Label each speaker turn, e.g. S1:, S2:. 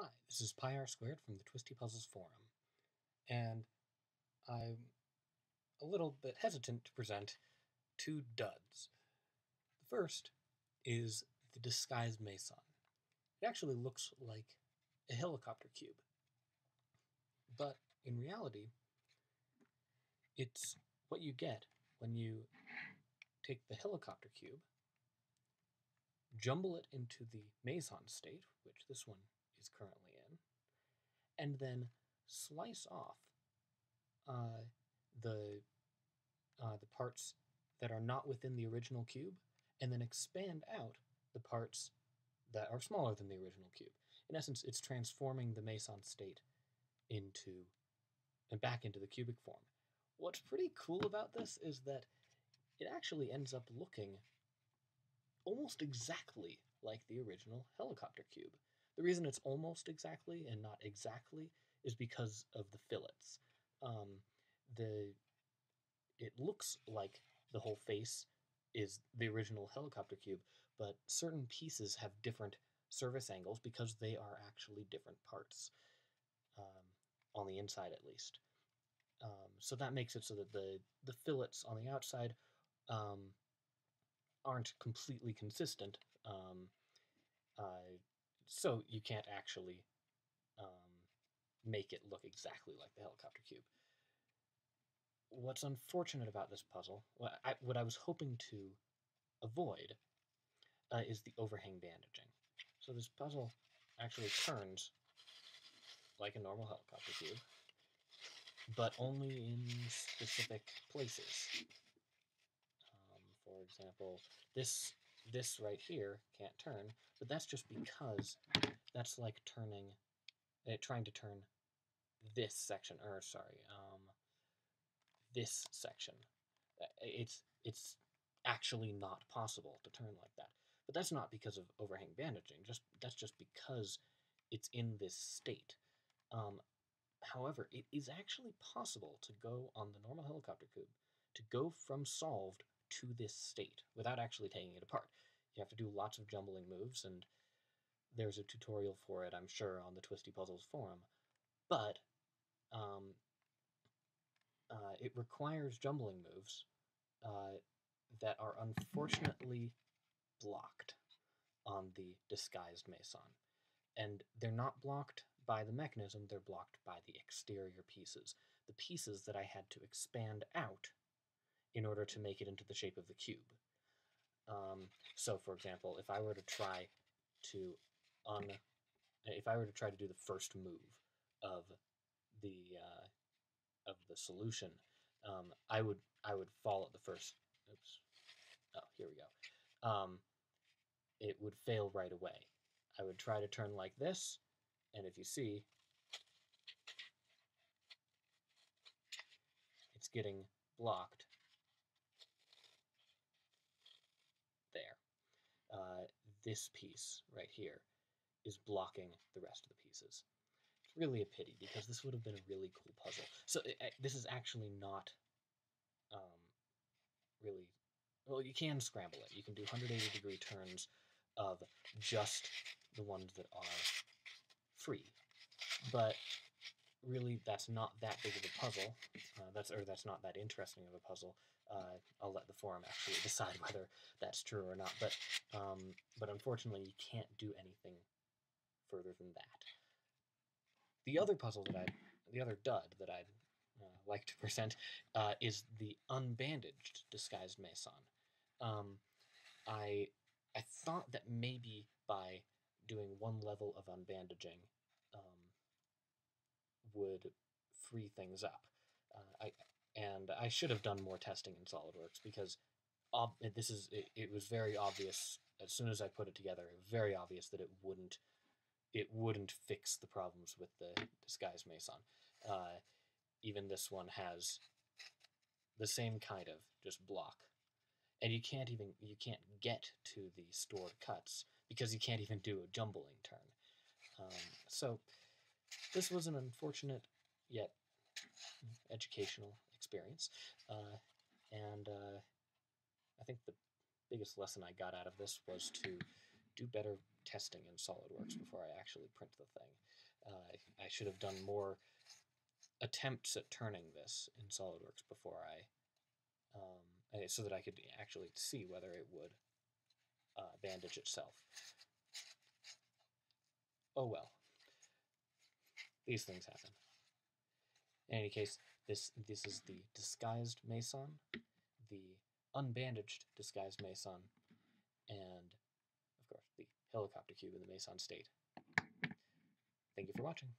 S1: Hi, this is Pi Squared from the Twisty Puzzles Forum, and I'm a little bit hesitant to present two duds. The first is the Disguised Meson. It actually looks like a helicopter cube, but in reality, it's what you get when you take the helicopter cube, jumble it into the meson state, which this one is currently in, and then slice off uh, the parts that are not within the original cube, and then expand out the parts that are smaller than the original cube. In essence, it's transforming the meson state into and back into the cubic form. What's pretty cool about this is that it actually ends up looking almost exactly like the original helicopter cube. The reason it's almost exactly and not exactly is because of the fillets. It looks like the whole face is the original helicopter cube, but certain pieces have different service angles because they are actually different parts, on the inside at least. So that makes it so that the fillets on the outside aren't completely consistent, so you can't actually make it look exactly like the helicopter cube. What's unfortunate about this puzzle, what I was hoping to avoid, is the overhang bandaging. So this puzzle actually turns like a normal helicopter cube, but only in specific places. For example, this right here can't turn, but that's just because that's like trying to turn this section, or sorry, this section. It's actually not possible to turn like that. But that's not because of overhang bandaging. That's just because it's in this state. However, it is actually possible to go on the normal helicopter cube to go from solved to this state without actually taking it apart. You have to do lots of jumbling moves, and there's a tutorial for it, I'm sure, on the Twisty Puzzles forum. But it requires jumbling moves that are unfortunately blocked on the Disguised Meson. And they're not blocked by the mechanism, they're blocked by the exterior pieces. The pieces that I had to expand out in order to make it into the shape of the cube. So, for example, if I were to try to do the first move of the solution, I would fall at the first. Oops. Oh, here we go. It would fail right away. I would try to turn like this, and if you see, it's getting blocked there. This piece right here is blocking the rest of the pieces. It's really a pity, because this would have been a really cool puzzle. So this is actually not really... Well, you can scramble it. You can do 180-degree turns of just the ones that are free. But really, that's not that big of a puzzle. That's not that interesting of a puzzle. I'll let the forum actually decide whether that's true or not. But unfortunately, you can't do anything further than that. The other dud that I'd like to present is the Unbandaged Disguised Meson. I thought that maybe by doing one level of unbandaging would free things up. I should have done more testing in SolidWorks, because it was very obvious as soon as I put it together. It was very obvious that it wouldn't fix the problems with the Disguised Meson. Even this one has the same kind of just block, and you can't get to the stored cuts because you can't even do a jumbling turn. So this was an unfortunate yet educational experience, and I think the biggest lesson I got out of this was to do better testing in SolidWorks before I actually print the thing. I should have done more attempts at turning this in SolidWorks before so that I could actually see whether it would bandage itself. Oh well, these things happen. In any case, this is the Disguised Meson, the Unbandaged Disguised Meson, and of course the helicopter cube in the Meson state. Thank you for watching.